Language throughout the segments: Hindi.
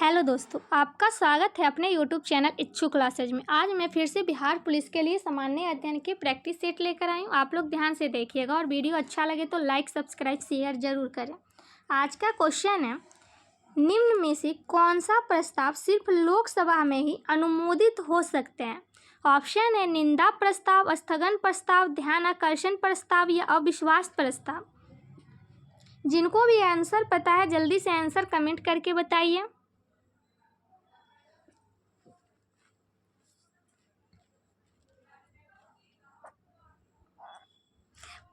हेलो दोस्तों, आपका स्वागत है अपने यूट्यूब चैनल इच्छू क्लासेज में। आज मैं फिर से बिहार पुलिस के लिए सामान्य अध्ययन के प्रैक्टिस सेट लेकर आई हूँ। आप लोग ध्यान से देखिएगा और वीडियो अच्छा लगे तो लाइक सब्सक्राइब शेयर जरूर करें। आज का क्वेश्चन है, निम्न में से कौन सा प्रस्ताव सिर्फ लोकसभा में ही अनुमोदित हो सकते हैं? ऑप्शन है निंदा प्रस्ताव, स्थगन प्रस्ताव, ध्यान आकर्षण प्रस्ताव या अविश्वास प्रस्ताव। जिनको भी आंसर पता है जल्दी से आंसर कमेंट करके बताइए।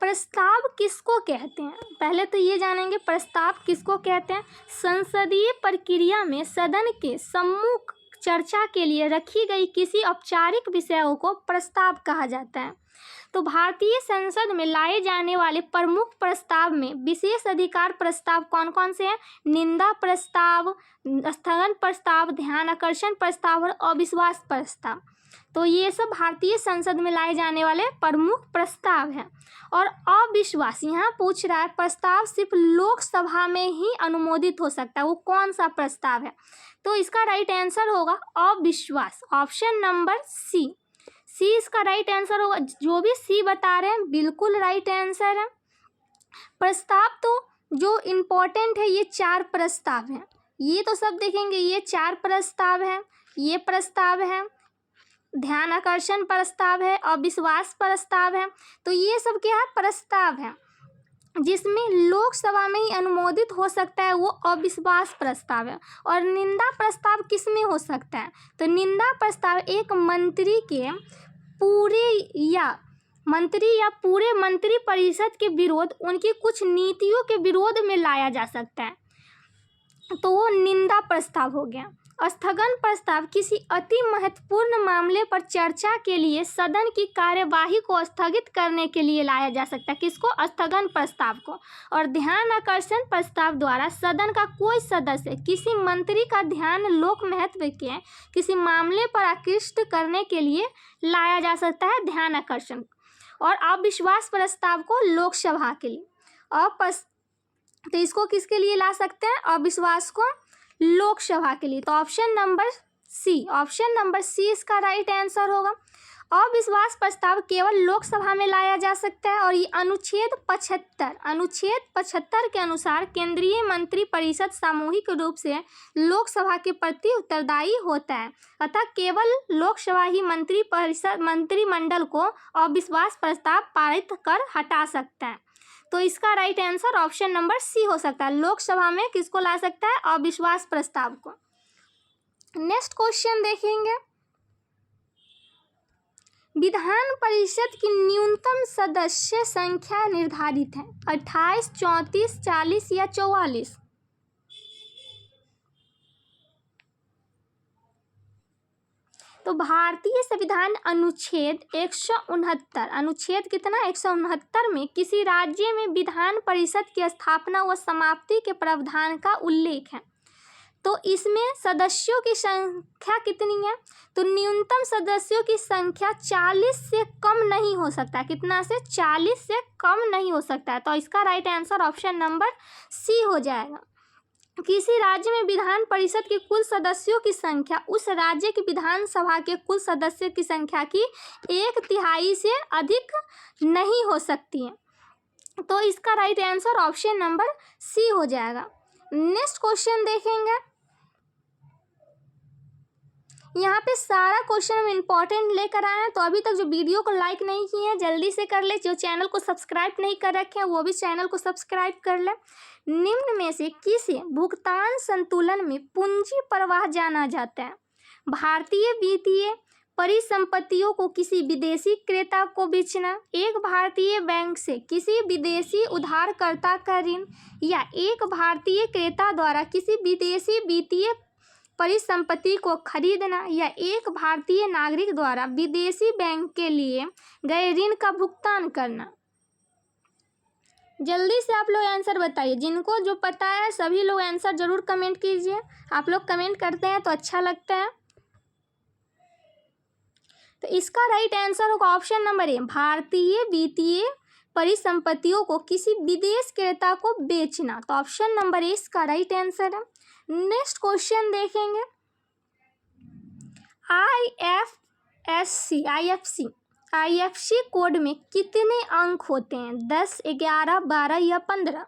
प्रस्ताव किसको कहते हैं? पहले तो ये जानेंगे प्रस्ताव किसको कहते हैं। संसदीय प्रक्रिया में सदन के सम्मुख चर्चा के लिए रखी गई किसी औपचारिक विषयों को प्रस्ताव कहा जाता है। तो भारतीय संसद में लाए जाने वाले प्रमुख प्रस्ताव में विशेष अधिकार प्रस्ताव कौन कौन से हैं? निंदा प्रस्ताव, स्थगन प्रस्ताव, ध्यान आकर्षण प्रस्ताव और अविश्वास प्रस्ताव। तो ये सब भारतीय संसद में लाए जाने वाले प्रमुख प्रस्ताव हैं। और अविश्वास, यहाँ पूछ रहा है प्रस्ताव सिर्फ लोकसभा में ही अनुमोदित हो सकता है, वो कौन सा प्रस्ताव है? तो इसका राइट आंसर होगा अविश्वास, ऑप्शन नंबर सी। सी इसका राइट आंसर होगा। जो भी सी बता रहे हैं बिल्कुल राइट आंसर है। प्रस्ताव तो जो इम्पोर्टेंट है ये 4 प्रस्ताव हैं, ये तो सब देखेंगे। ये 4 प्रस्ताव हैं, ये प्रस्ताव है, ध्यान आकर्षण प्रस्ताव है, अविश्वास प्रस्ताव है। तो ये सब क्या है? प्रस्ताव है। जिसमें लोकसभा में ही अनुमोदित हो सकता है वो अविश्वास प्रस्ताव है। और निंदा प्रस्ताव किस में हो सकता है? तो निंदा प्रस्ताव एक मंत्री के पूरे मंत्री परिषद के विरोध, उनकी कुछ नीतियों के विरोध में लाया जा सकता है, तो वो निंदा प्रस्ताव हो गया। स्थगन प्रस्ताव किसी अति महत्वपूर्ण मामले पर चर्चा के लिए सदन की कार्यवाही को स्थगित करने के लिए लाया जा सकता है। किसको? स्थगन प्रस्ताव को। और ध्यान आकर्षण प्रस्ताव द्वारा सदन का कोई सदस्य किसी मंत्री का ध्यान लोक महत्व के किसी मामले पर आकृष्ट करने के लिए लाया जा सकता है, ध्यान आकर्षण। और अविश्वास प्रस्ताव को लोकसभा के लिए। तो इसको किसके लिए ला सकते हैं? अविश्वास को लोकसभा के लिए। तो ऑप्शन नंबर सी इसका राइट आंसर होगा। अविश्वास प्रस्ताव केवल लोकसभा में लाया जा सकता है और ये अनुच्छेद 75 के अनुसार केंद्रीय मंत्री परिषद सामूहिक रूप से लोकसभा के प्रति उत्तरदायी होता है। अतः केवल लोकसभा ही मंत्रिमंडल को अविश्वास प्रस्ताव पारित कर हटा सकता है। तो इसका right answer option number C हो सकता है। लोकसभा में किसको ला सकता है? अविश्वास प्रस्ताव को। नेक्स्ट क्वेश्चन देखेंगे, विधान परिषद की न्यूनतम सदस्य संख्या निर्धारित है 28, 34, 40 या 44? तो भारतीय संविधान अनुच्छेद 169, अनुच्छेद कितना? 169 में किसी राज्य में विधान परिषद की स्थापना व समाप्ति के प्रावधान का उल्लेख है। तो इसमें सदस्यों की संख्या कितनी है? तो न्यूनतम सदस्यों की संख्या 40 से कम नहीं हो सकता। कितना से? 40 से कम नहीं हो सकता है। तो इसका right answer option number C हो जाएगा। किसी राज्य में विधान परिषद के कुल सदस्यों की संख्या उस राज्य की विधानसभा के कुल सदस्यों की संख्या की 1/3 से अधिक नहीं हो सकती है। तो इसका right answer option number C हो जाएगा। नेक्स्ट क्वेश्चन देखेंगे, यहाँ पे सारा क्वेश्चन हम इम्पोर्टेंट लेकर आए हैं। तो अभी तक जो वीडियो को लाइक नहीं किए हैं जल्दी से कर ले। जो चैनल को सब्सक्राइब नहीं कर रखे हैं वो भी चैनल को सब्सक्राइब कर ले। निम्न में से किसे भुगतान संतुलन में पूंजी प्रवाह जाना जाता है? भारतीय वित्तीय परिसंपत्तियों को किसी विदेशी क्रेता को बेचना, एक भारतीय बैंक से किसी विदेशी उधारकर्ता का ऋण, या एक भारतीय क्रेता द्वारा किसी विदेशी वित्तीय परिसंपत्ति को खरीदना, या एक भारतीय नागरिक द्वारा विदेशी बैंक के लिए गए ऋण का भुगतान करना। जल्दी से आप लोग आंसर बताइए। जिनको जो पता है सभी लोग आंसर जरूर कमेंट कीजिए। आप लोग कमेंट करते हैं तो अच्छा लगता है। तो इसका राइट आंसर होगा ऑप्शन नंबर ए, भारतीय वित्तीय परिसंपत्तियों को किसी विदेश क्रेता को बेचना। तो ऑप्शन नंबर ए इसका राइट आंसर है। नेक्स्ट क्वेश्चन देखेंगे, आईएफसी कोड में कितने अंक होते हैं? 10, 11, 12 या 15?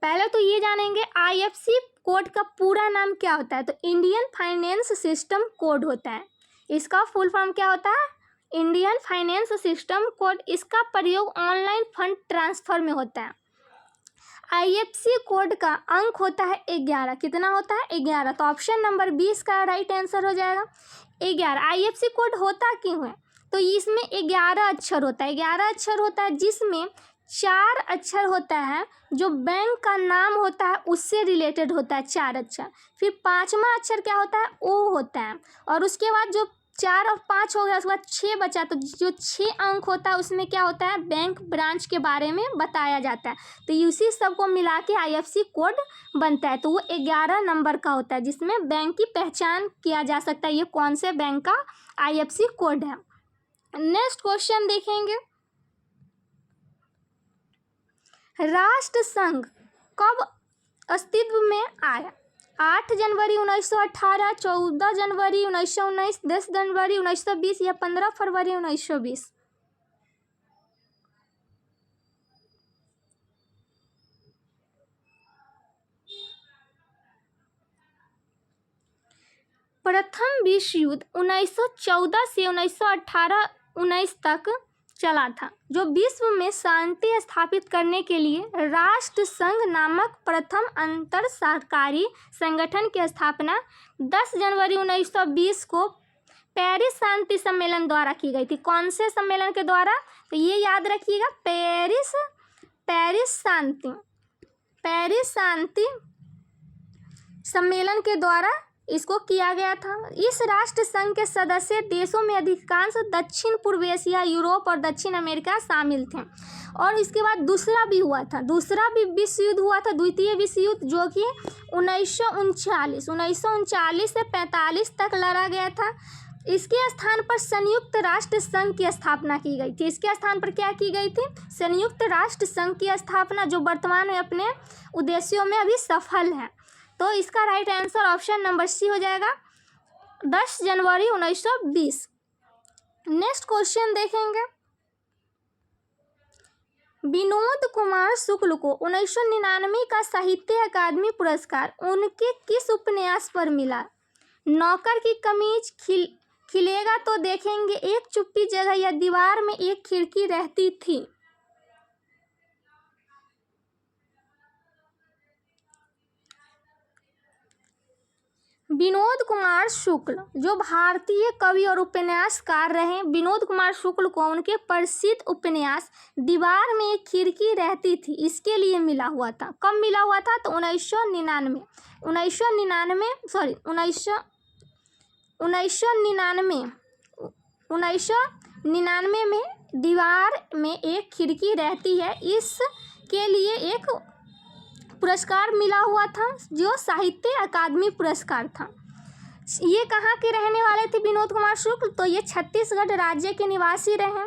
पहले तो ये जानेंगे आईएफसी कोड का पूरा नाम क्या होता है। तो इंडियन फाइनेंस सिस्टम कोड होता है। इसका फुल फॉर्म क्या होता है? Indian finance system code. इसका प्रयोग ऑनलाइन फंड ट्रांसफर में होता है। आईएफसी कोड का अंक होता है 11। कितना होता है? 11। तो ऑप्शन नंबर 20 का राइट आंसर हो जाएगा 11। आईएफसी कोड होता क्यों है? तो इसमें 11 अक्षर होता है। 11 अक्षर होता है जिसमें 4 अक्षर होता है जो बैंक का नाम होता है उससे रिलेटेड होता है 4 अक्षर। फिर 5वां अक्षर क्या होता है? ओ होता है। और उसके बाद जो 4 और 5 हो गया, उसके बाद 6 बचा। तो जो 6 अंक होता है उसमें क्या होता है? बैंक ब्रांच के बारे में बताया जाता है। तो इसी सब को मिला के आईएफसी कोड बनता है। तो वो 11 नंबर का होता है जिसमें बैंक की पहचान किया जा सकता है ये कौन से बैंक का आईएफसी कोड है। नेक्स्ट क्वेश्चन देखेंगे, राष्ट्र संघ कब अस्तित्व में आया? 8 जनवरी 1918, 14 जनवरी 1919, 10 जनवरी 1920 या 15 फरवरी 1920? प्रथम विश्व युद्ध 1914 से 1918-19 तक चला था, जो विश्व में शांति स्थापित करने के लिए राष्ट्र संघ नामक प्रथम अंतर सरकारी संगठन की स्थापना 10 जनवरी 1920 को पेरिस शांति सम्मेलन द्वारा की गई थी। कौन से सम्मेलन के द्वारा? तो ये याद रखिएगा, पेरिस शांति सम्मेलन के द्वारा इसको किया गया था। इस राष्ट्र संघ के सदस्य देशों में अधिकांश दक्षिण पूर्व एशिया, यूरोप और दक्षिण अमेरिका शामिल थे। और इसके बाद दूसरा भी हुआ था, दूसरा भी विश्व युद्ध हुआ था, द्वितीय विश्व युद्ध, जो कि 1939 से 45 तक लड़ा गया था। इसके स्थान पर संयुक्त राष्ट्र संघ की स्थापना की गई थी। इसके स्थान पर क्या की गई थी? संयुक्त राष्ट्र संघ की स्थापना, जो वर्तमान में अपने उद्देश्यों में अभी सफल है। तो इसका right answer option number C हो जाएगा 10 जनवरी 1920। नेक्स्ट क्वेश्चन देखेंगे, विनोद कुमार शुक्ल को 1999 का साहित्य अकादमी पुरस्कार उनके किस उपन्यास पर मिला? नौकर की कमीज, खिलेगा तो देखेंगे, एक चुप्पी जगह या दीवार में एक खिड़की रहती थी? विनोद कुमार शुक्ल जो भारतीय कवि और उपन्यासकार रहे, विनोद कुमार शुक्ल को उनके प्रसिद्ध उपन्यास दीवार में एक खिड़की रहती थी इसके लिए मिला हुआ था। कब मिला हुआ था? तो 1999 में दीवार में एक खिड़की रहती है, इसके लिए एक पुरस्कार मिला हुआ था जो साहित्य अकादमी पुरस्कार था। ये कहाँ के रहने वाले थे विनोद कुमार शुक्ल? तो ये छत्तीसगढ़ राज्य के निवासी रहे।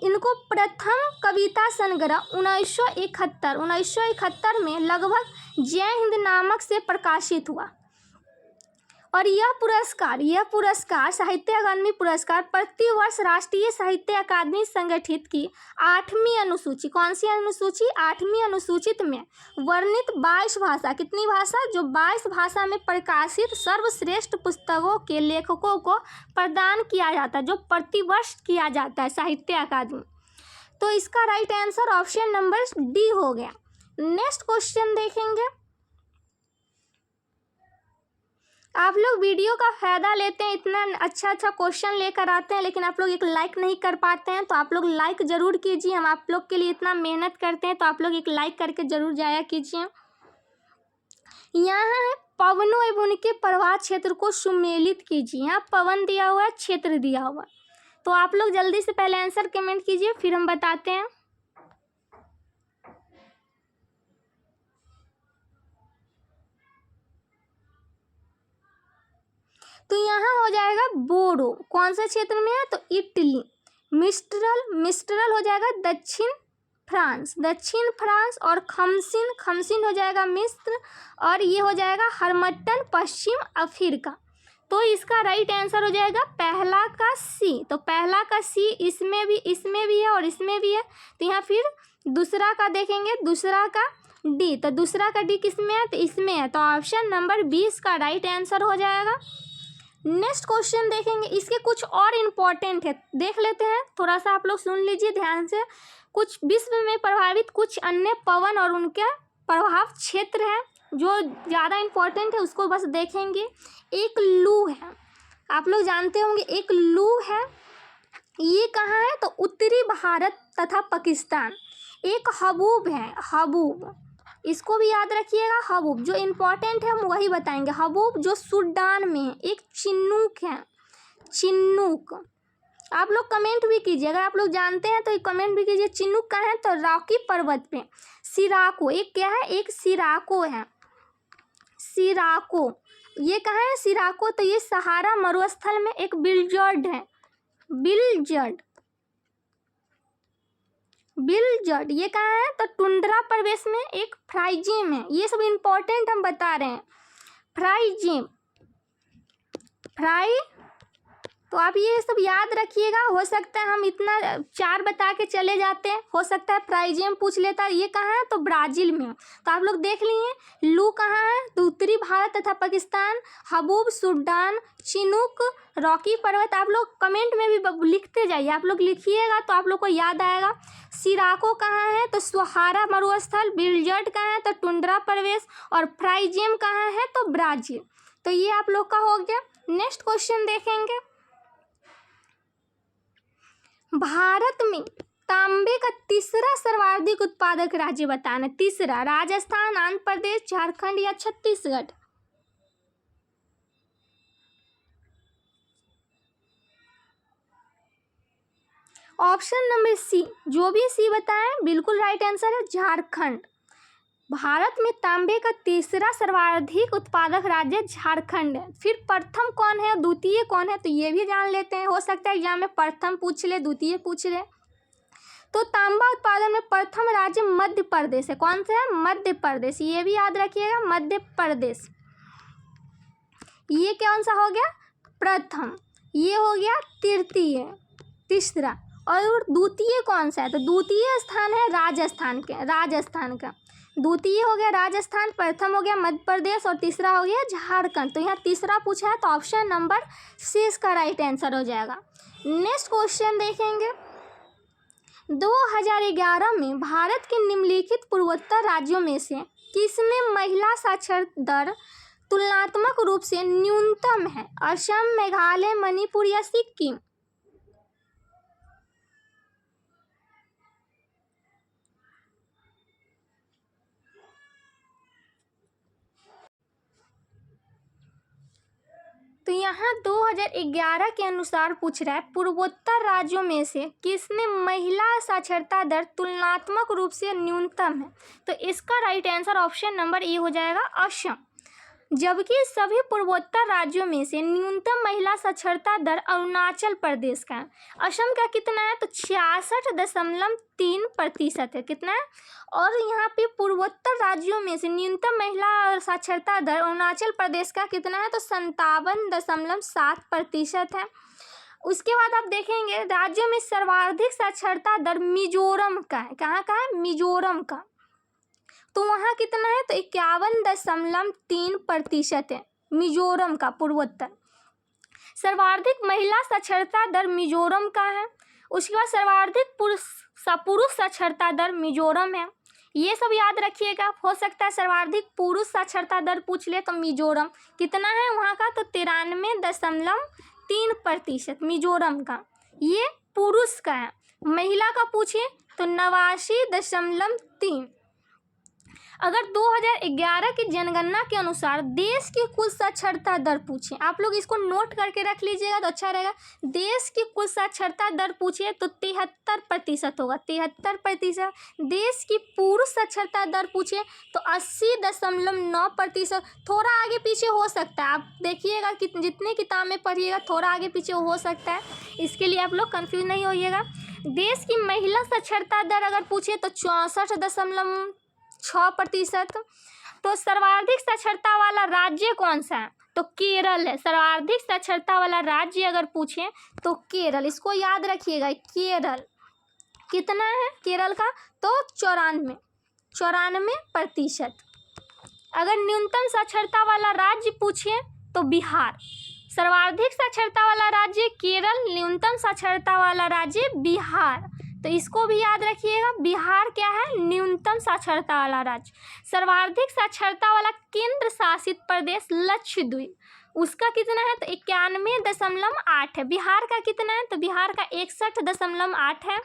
इनको प्रथम कविता संग्रह 1971 में लगभग जय हिंद नामक से प्रकाशित हुआ। और यह पुरस्कार साहित्य अकादमी पुरस्कार प्रतिवर्ष राष्ट्रीय साहित्य अकादमी संगठित की 8वीं अनुसूची, कौन सी अनुसूची? 8वीं अनुसूचित में वर्णित 22 भाषा, कितनी भाषा? जो 22 भाषा में प्रकाशित सर्वश्रेष्ठ पुस्तकों के लेखकों को प्रदान किया जाता है, जो प्रतिवर्ष किया जाता है साहित्य अकादमी। तो इसका right answer option number D हो गया। नेक्स्ट क्वेश्चन देखेंगे, आप लोग वीडियो का फ़ायदा लेते हैं, इतना अच्छा क्वेश्चन लेकर आते हैं, लेकिन आप लोग एक लाइक नहीं कर पाते हैं। तो आप लोग लाइक ज़रूर कीजिए, हम आप लोग के लिए इतना मेहनत करते हैं, तो आप लोग एक लाइक करके ज़रूर जाया कीजिए। यहाँ है पवनों एवं उनके प्रवाह क्षेत्र को सुमेलित कीजिए। यहाँ पवन दिया हुआ है, क्षेत्र दिया हुआ है। तो आप लोग जल्दी से पहले आंसर कमेंट कीजिए, फिर हम बताते हैं। तो यहाँ हो जाएगा बोडो, कौन से क्षेत्र में है? तो इटली। मिस्ट्रल हो जाएगा दक्षिण फ्रांस, दक्षिण फ्रांस, और खमसिन, खमसिन हो जाएगा मिस्र, और ये हो जाएगा हरमट्टन पश्चिम अफ्रीका। तो इसका राइट आंसर हो जाएगा पहला का सी। तो पहला का सी इसमें भी है और इसमें भी है। तो यहाँ फिर दूसरा का देखेंगे, दूसरा का डी, तो दूसरा का डी किस में है, तो इसमें है। तो ऑप्शन नंबर 20 का राइट आंसर हो जाएगा। नेक्स्ट क्वेश्चन देखेंगे, इसके कुछ और इम्पोर्टेंट है, देख लेते हैं, थोड़ा सा आप लोग सुन लीजिए ध्यान से। कुछ विश्व में प्रभावित कुछ अन्य पवन और उनके प्रभाव क्षेत्र है जो ज़्यादा इम्पोर्टेंट है, उसको बस देखेंगे। एक लू है, आप लोग जानते होंगे, एक लू है, ये कहाँ है, तो उत्तरी भारत तथा पाकिस्तान। एक हबूब है, हबूब, इसको भी याद रखिएगा। हबूब जो इम्पोर्टेंट है हम वही बताएंगे। हबूब जो सूडान में है। एक चिन्नूक है, चिन्नूक, आप लोग कमेंट भी कीजिए, अगर आप लोग जानते हैं तो कमेंट भी कीजिए। चिन्नूक कहाँ है, तो रॉकी पर्वत पे। सिराको, एक क्या है, एक सिराको है, सिराको, ये कहाँ है सिराको, तो ये सहारा मरुस्थल में एक बिलजर्ड है, बिलजर्ड, बिलजर्ड, ये कहाँ है, तो टुंड्रा प्रदेश में एक फ्राइजिम है। ये सब इम्पोर्टेंट हम बता रहे हैं। फ्राइजिम, फ्राई, तो आप ये सब याद रखिएगा। हो सकता है हम इतना 4 बता के चले जाते हैं, हो सकता है प्राइजियम पूछ लेता है। ये कहाँ है, तो ब्राज़ील में। तो आप लोग देख लिए। लू कहाँ है, तो उत्तरी भारत तथा Pakistan. Haboob Sudan, Chinook Rocky पर्वत। आप लोग कमेंट में भी लिखते जाइए, आप लोग लिखिएगा तो आप लोग को याद आएगा। सिराको कहाँ है, तो सहारा मरुस्थल। बिलजर्ड कहाँ है, तो टुंड्रा प्रदेश। और फ्राइजियम कहाँ है, तो ब्राज़ील। तो ये आप लोग का हो गया। नेक्स्ट क्वेश्चन देखेंगे, भारत में तांबे का तीसरा सर्वाधिक उत्पादक राज्य बताना। तीसरा, राजस्थान, आंध्र प्रदेश, झारखंड या छत्तीसगढ़। ऑप्शन नंबर सी, जो भी सी बताएं बिल्कुल राइट आंसर है, झारखंड। भारत में तांबे का तीसरा सर्वाधिक उत्पादक राज्य झारखंड है। फिर प्रथम कौन है, द्वितीय कौन है, तो ये भी जान लेते हैं। हो सकता है एग्जाम में प्रथम पूछ ले, द्वितीय पूछ ले। तो तांबा उत्पादन में प्रथम राज्य मध्य प्रदेश है। कौन सा है, मध्य प्रदेश, ये भी याद रखिएगा, मध्य प्रदेश। ये कौन सा हो गया, प्रथम। ये हो गया तृतीय, तीसरा। और द्वितीय कौन सा है, तो द्वितीय स्थान है राजस्थान के, राजस्थान का। द्वितीय हो गया राजस्थान, प्रथम हो गया मध्य प्रदेश और तीसरा हो गया झारखंड। तो यहाँ तीसरा पूछा है, तो ऑप्शन नंबर सी इसका राइट आंसर हो जाएगा। नेक्स्ट क्वेश्चन देखेंगे, 2011 में भारत के निम्नलिखित पूर्वोत्तर राज्यों में से किसमें महिला साक्षरता दर तुलनात्मक रूप से न्यूनतम है। असम, मेघालय, मणिपुर या सिक्किम। तो यहाँ 2011 के अनुसार पूछ रहा है, पूर्वोत्तर राज्यों में से किसमें महिला साक्षरता दर तुलनात्मक रूप से न्यूनतम है। तो इसका राइट आंसर ऑप्शन नंबर ए हो जाएगा, असम। जबकि सभी पूर्वोत्तर राज्यों में से न्यूनतम महिला साक्षरता दर अरुणाचल प्रदेश का है। असम का कितना है, तो 66.3% है। कितना है, और यहाँ पे पूर्वोत्तर राज्यों में से न्यूनतम महिला साक्षरता दर अरुणाचल प्रदेश का कितना है, तो 57.7% है। उसके बाद आप देखेंगे राज्यों में सर्वाधिक साक्षरता दर मिजोरम का है। कहाँ का है, मिजोरम का। तो वहाँ कितना है, तो 51.3% है मिजोरम का, पूर्वोत्तर। सर्वाधिक महिला साक्षरता दर मिजोरम का है। उसके बाद सर्वाधिक पुरुष साक्षरता दर मिजोरम है। ये सब याद रखिएगा। हो सकता है सर्वाधिक पुरुष साक्षरता दर पूछ ले, तो मिजोरम कितना है वहाँ का, तो 93.3% मिजोरम का, ये पुरुष का है। महिला का पूछे तो 89.3। अगर 2011 की जनगणना के अनुसार देश की कुल साक्षरता दर पूछे, आप लोग इसको नोट करके रख लीजिएगा तो अच्छा रहेगा। देश की कुल साक्षरता दर पूछे तो 73% होगा, 73%। देश की पुरुष साक्षरता दर पूछे तो 80.9%। थोड़ा आगे पीछे हो सकता है, आप देखिएगा कि जितने किताब में पढ़िएगा थोड़ा आगे पीछे हो सकता है, इसके लिए आप लोग कंफ्यूज नहीं होइएगा। देश की महिला साक्षरता दर अगर पूछे तो 64.6%। तो सर्वाधिक साक्षरता वाला राज्य कौन सा है? तो केरल है। सर्वाधिक साक्षरता वाला राज्य अगर पूछे तो केरल, इसको याद रखिएगा। केरल कितना है केरल का? तो 94%। अगर न्यूनतम साक्षरता वाला राज्य पूछे तो बिहार। सर्वाधिक साक्षरता वाला राज्य केरल, न्यूनतम साक्षरता वाला राज्य बिहार। तो इसको भी याद रखिएगा, बिहार क्या है? न्यूनतम साक्षरता वाला राज्य। सर्वाधिक साक्षरता वाला केंद्र शासित प्रदेश लक्षद्वीप, उसका कितना है? तो 91.8 है। बिहार का कितना है? तो बिहार का 61.8 है।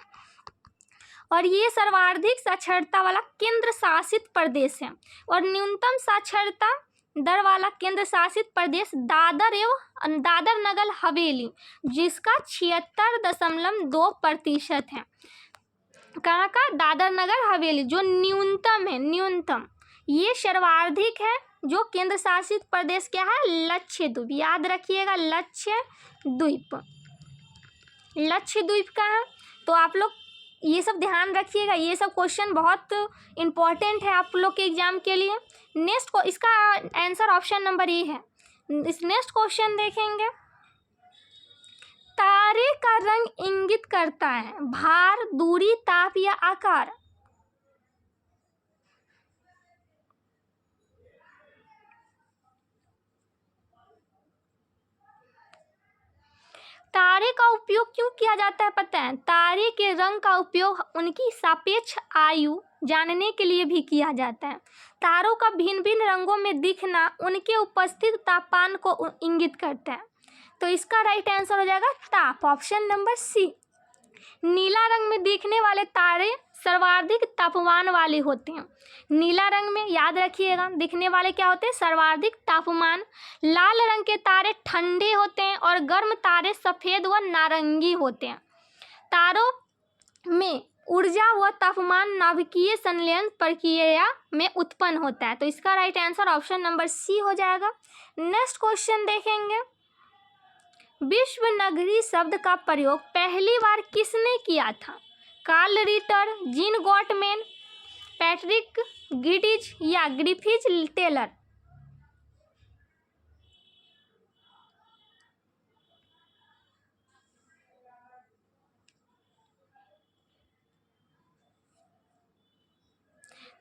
और ये सर्वाधिक साक्षरता वाला केंद्र शासित प्रदेश है। और न्यूनतम साक्षरता दर वाला केंद्र शासित प्रदेश दादर नगर हवेली, जिसका 76.2% है। कहाँ का? दादर नगर हवेली, जो न्यूनतम है, न्यूनतम। ये सर्वाधिक है जो केंद्र शासित प्रदेश क्या है? लक्षद्वीप, याद रखिएगा, लक्षद्वीप। लक्षद्वीप का है। तो आप लोग ये सब ध्यान रखिएगा, ये सब क्वेश्चन बहुत इम्पोर्टेंट है आप लोग के एग्जाम के लिए। नेक्स्ट को इसका आंसर ऑप्शन नंबर ए है। इस नेक्स्ट क्वेश्चन देखेंगे, तारे का रंग इंगित करता है भार, दूरी, ताप या आकार? तारे का उपयोग क्यों किया जाता है पता है? तारे के रंग का उपयोग उनकी सापेक्ष आयु जानने के लिए भी किया जाता है। तारों का भिन्न भिन्न रंगों में दिखना उनके उपस्थित तापमान को इंगित करता है। तो इसका राइट आंसर हो जाएगा ताप, ऑप्शन नंबर सी। नीला रंग में दिखने वाले तारे सर्वाधिक तापमान वाले होते हैं। नीला रंग में याद रखिएगा दिखने वाले क्या होते हैं? सर्वाधिक तापमान। लाल रंग के तारे ठंडे होते हैं और गर्म तारे सफ़ेद व नारंगी होते हैं। तारों में ऊर्जा व तापमान नाभिकीय संलयन प्रक्रिया में उत्पन्न होता है। तो इसका right answer option number C हो जाएगा। नेक्स्ट क्वेश्चन देखेंगे, विश्व नगरी शब्द का प्रयोग पहली बार किसने किया था? Carl Ritter, Jean Gottmann, Patrick Geddes या ग्रिफिथ टेलर?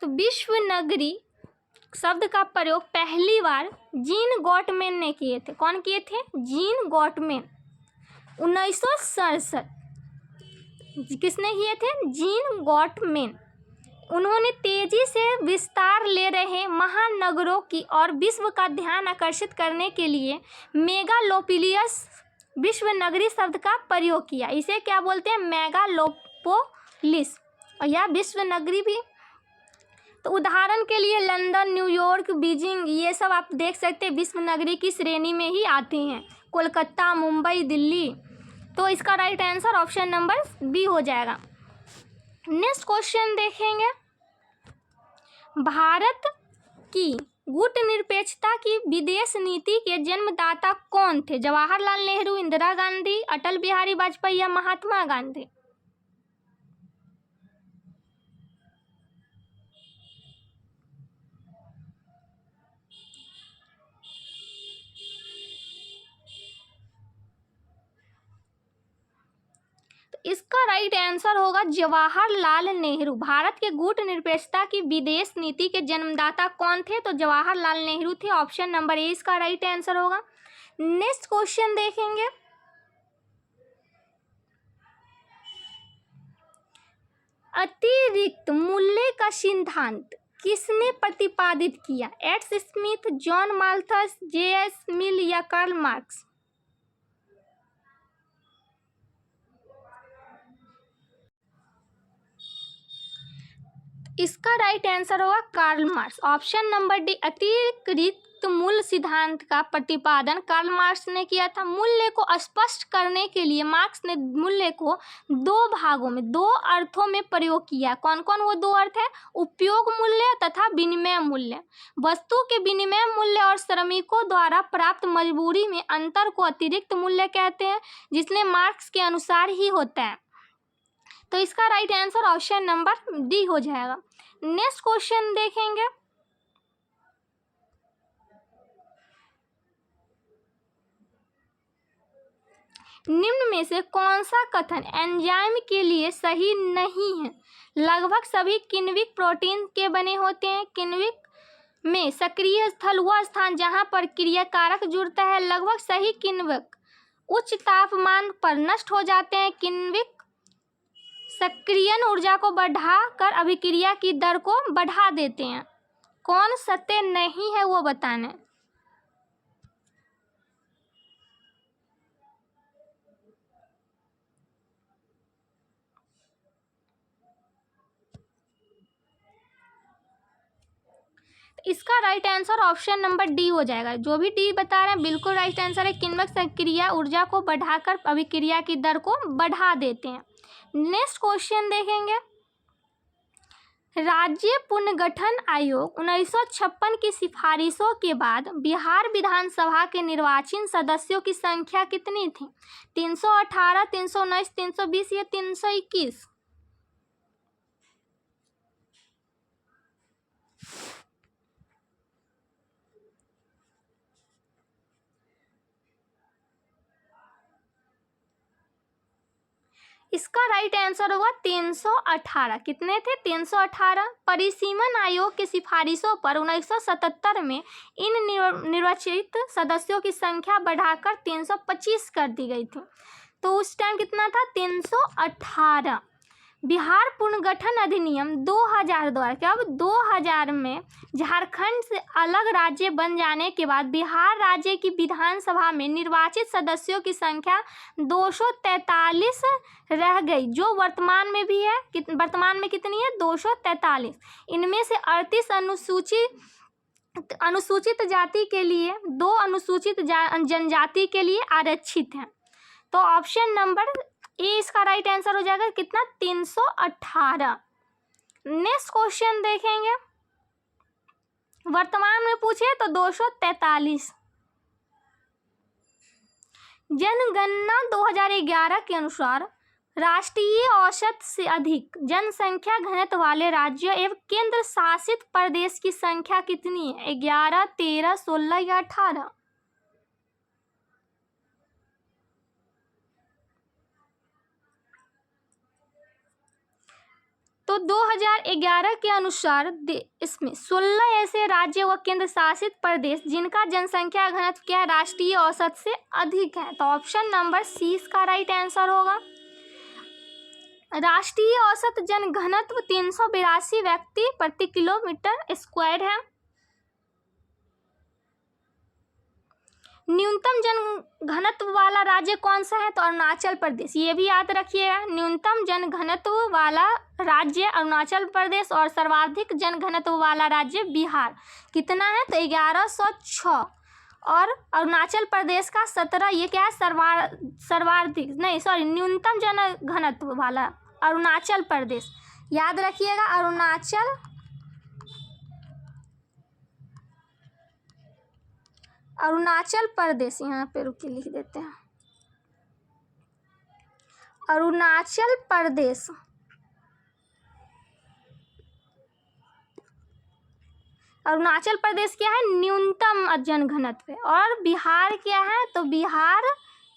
तो विश्व नगरी शब्द का प्रयोग पहली बार जीन गॉटमैन ने किए थे। कौन किए थे? Gene Gottmann, 1967। किसने किए थे? Gene Gottmann. उन्होंने तेजी से विस्तार ले रहे महानगरों की और विश्व का ध्यान आकर्षित करने के लिए मेगालोपोलिस विश्व नगरी शब्द का प्रयोग किया। इसे क्या बोलते हैं? मेगालोपोलिस, और यह विश्व नगरी भी। तो उदाहरण के लिए लंदन, न्यूयॉर्क, बीजिंग, ये सब आप देख सकते हैं विश्व नगरी की श्रेणी में ही आते हैं। कोलकाता, मुंबई, दिल्ली। तो इसका right answer option number B हो जाएगा। नेक्स्ट क्वेश्चन देखेंगे, भारत की गुटनिरपेक्षता की विदेश नीति के जन्मदाता कौन थे? जवाहरलाल नेहरू, इंदिरा गांधी, अटल बिहारी वाजपेयी या महात्मा गांधी? इसका राइट आंसर होगा जवाहरलाल नेहरू। भारत के गुटनिरपेक्षता की विदेश नीति के जन्मदाता कौन थे? तो जवाहरलाल नेहरू थे, ऑप्शन नंबर ए इसका राइट आंसर होगा। नेक्स्ट क्वेश्चन देखेंगे, अतिरिक्त मूल्य का सिद्धांत किसने प्रतिपादित किया? Adam Smith, John Malthus, JS. Mill या कार्ल मार्क्स? इसका राइट आंसर होगा Karl Marx, option number D. अतिरिक्त मूल्य सिद्धांत का प्रतिपादन कार्ल मार्क्स ने किया था। मूल्य को स्पष्ट करने के लिए मार्क्स ने मूल्य को दो भागों में, दो अर्थों में प्रयोग किया। कौन कौन वो दो अर्थ है? उपयोग मूल्य तथा विनिमय मूल्य। वस्तु के विनिमय मूल्य और श्रमिकों द्वारा प्राप्त मजबूरी में अंतर को अतिरिक्त मूल्य कहते हैं, जिसने मार्क्स के अनुसार ही होता है। तो इसका right answer option number D हो जाएगा। नेक्स्ट क्वेश्चन देखेंगे। निम्न में से कौन सा कथन एंजाइम के लिए सही नहीं है? लगभग सभी किण्विक प्रोटीन के बने होते हैं। किण्विक में सक्रिय स्थल वह स्थान जहां पर क्रियाकारक जुड़ता है। लगभग सही किण्विक उच्च तापमान पर नष्ट हो जाते हैं। किण्विक सक्रियण ऊर्जा को बढ़ाकर अभिक्रिया की दर को बढ़ा देते हैं। कौन सत्य नहीं है वो बताना है। इसका right answer option number D हो जाएगा। जो भी डी बता रहे हैं बिल्कुल राइट आंसर है। किण्विक सक्रिय ऊर्जा को बढ़ाकर अभिक्रिया की दर को बढ़ा देते हैं। नेक्स्ट क्वेश्चन देखेंगे। राज्य पुनर्गठन आयोग 1956 की सिफारिशों के बाद बिहार विधानसभा के निर्वाचित सदस्यों की संख्या कितनी थी? 318, 319, 320 या 321? इसका राइट आंसर होगा 318। कितने थे? 318। परिसीमन आयोग की सिफारिशों पर 1977 में इन निर्वाचित सदस्यों की संख्या बढ़ाकर 325 कर दी गई थी। तो उस टाइम कितना था? 318। बिहार पुनर्गठन अधिनियम 2000 द्वारा कब 2000 में झारखंड से अलग राज्य बन जाने के बाद बिहार राज्य की विधानसभा में निर्वाचित सदस्यों की संख्या 243 रह गई, जो वर्तमान में भी है। वर्तमान में कितनी है? 243। इनमें से 38 अनुसूचित जाति के लिए, 2 अनुसूचित जनजाति के लिए आरक्षित हैं। तो ऑप्शन नंबर ए इसका राइट आंसर हो जाएगा। कितना? 318। नेक्स्ट क्वेश्चन देखेंगे। वर्तमान में पूछे तो 243। जनगणना 2011 के अनुसार राष्ट्रीय औसत से अधिक जनसंख्या घनत्व वाले राज्यों एवं केंद्र शासित प्रदेश की संख्या कितनी है? 11, 13, 16 या 18? तो 2011 के अनुसार इसमें 16 ऐसे राज्य व केंद्र शासित प्रदेश जिनका जनसंख्या घनत्व क्या है? राष्ट्रीय औसत से अधिक है। तो ऑप्शन नंबर सी इसका राइट आंसर होगा। राष्ट्रीय औसत जनघनत्व 382 व्यक्ति प्रति किलोमीटर स्क्वायर है। न्यूनतम जनघनत्व वाला राज्य कौन सा है? तो अरुणाचल प्रदेश। ये भी याद रखिएगा। न्यूनतम जनघनत्व वाला राज्य अरुणाचल प्रदेश और सर्वाधिक जनघनत्व वाला राज्य बिहार। कितना है? तो 1106। और अरुणाचल प्रदेश का 17। ये क्या है? सर्वाधिक नहीं सॉरी न्यूनतम जनघनत्व वाला अरुणाचल प्रदेश। याद रखिएगा अरुणाचल प्रदेश। यहाँ पे रुके लिख देते हैं अरुणाचल प्रदेश। अरुणाचल प्रदेश क्या है? न्यूनतम जनघनत्व है। और बिहार क्या है? तो बिहार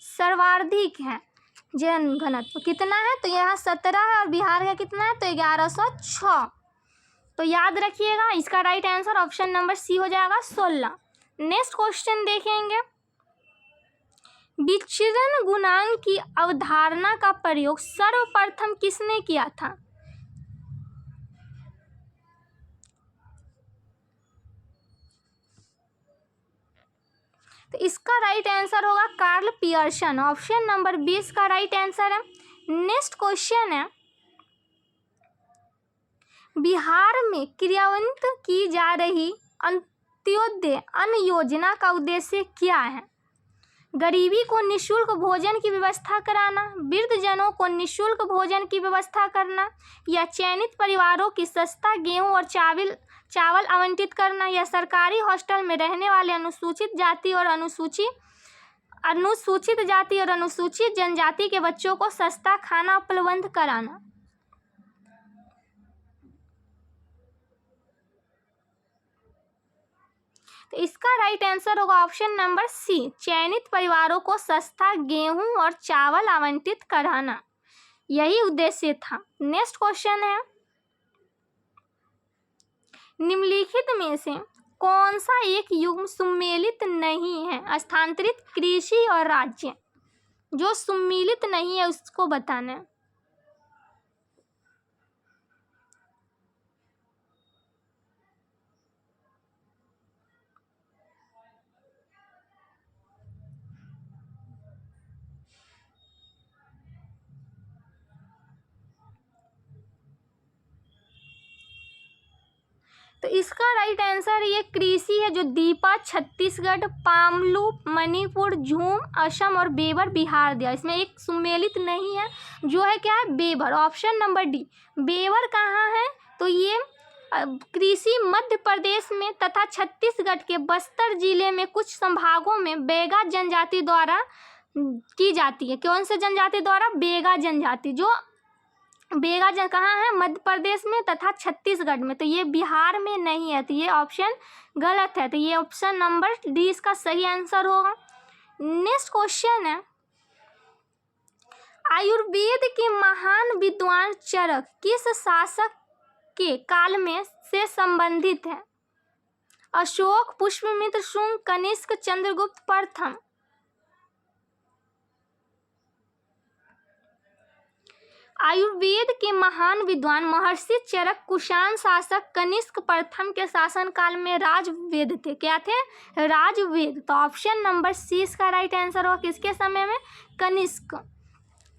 सर्वाधिक है जनघनत्व। कितना है? तो यहाँ 17 है और बिहार का कितना है? तो 1106। तो याद रखिएगा इसका right answer option number C हो जाएगा 16। नेक्स्ट क्वेश्चन देखेंगे। विचरण गुणांक की अवधारणा का प्रयोग सर्वप्रथम किसने किया था? तो इसका राइट आंसर होगा कार्ल पियर्सन। ऑप्शन नंबर 20 का राइट आंसर है। नेक्स्ट क्वेश्चन है। बिहार में क्रियान्वित की जा रही अंत्योदय अन्न योजना का उद्देश्य क्या है? गरीबी को निःशुल्क भोजन की व्यवस्था कराना, वृद्धजनों को निःशुल्क भोजन की व्यवस्था करना, या चयनित परिवारों की सस्ता गेहूं और चावल आवंटित करना, या सरकारी हॉस्टल में रहने वाले अनुसूचित जाति और अनुसूचित जनजाति के बच्चों को सस्ता खाना उपलब्ध कराना। तो इसका राइट आंसर होगा ऑप्शन नंबर सी, चयनित परिवारों को सस्ता गेहूं और चावल आवंटित कराना, यही उद्देश्य था। नेक्स्ट क्वेश्चन है, निम्नलिखित में से कौन सा एक युग्म सुमेलित नहीं है? स्थानांतरित कृषि और राज्य, जो सुमेलित नहीं है उसको बताना है। तो इसका राइट आंसर ये कृषि है, जो दीपा छत्तीसगढ़, पामलू मणिपुर, झूम असम और बेबर बिहार दिया। इसमें एक सुमेलित नहीं है, जो है क्या है, Weber. Option number D. Weber कहाँ है? तो ये कृषि मध्य प्रदेश में तथा छत्तीसगढ़ के बस्तर जिले में कुछ संभागों में बेगा जनजाति द्वारा की जाती है। कौन से जनजाति द्वारा? बेगा जनजाति। जो बेगा जन कहाँ है? मध्य प्रदेश में तथा छत्तीसगढ़ में। तो ये बिहार में नहीं है, तो ये ऑप्शन गलत है। तो ये ऑप्शन नंबर डी इसका सही आंसर होगा। नेक्स्ट क्वेश्चन है, आयुर्वेद के महान विद्वान चरक किस शासक के काल में से संबंधित है? अशोक, पुष्यमित्र, शुंग, कनिष्क, चंद्रगुप्त प्रथम। आयुर्वेद के महान विद्वान महर्षि चरक कुषाण शासक कनिष्क प्रथम के शासन काल में राजवेद थे। क्या थे? राजवेद। तो ऑप्शन नंबर सी इसका राइट आंसर होगा। किसके समय में? कनिष्क।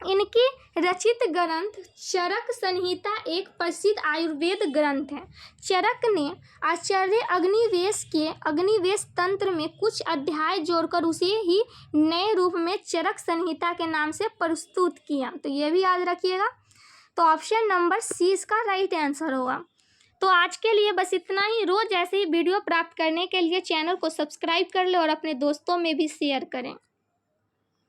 इनकी रचित ग्रंथ चरक संहिता एक प्रसिद्ध आयुर्वेद ग्रंथ है। चरक ने आचार्य अग्निवेश के अग्निवेश तंत्र में कुछ अध्याय जोड़कर उसे ही नए रूप में चरक संहिता के नाम से प्रस्तुत किया। तो ये भी याद रखिएगा। तो ऑप्शन नंबर सी इसका राइट आंसर होगा। तो आज के लिए बस इतना ही। रोज ऐसे ही वीडियो प्राप्त करने के लिए चैनल को सब्सक्राइब कर ले और अपने दोस्तों में भी शेयर करें।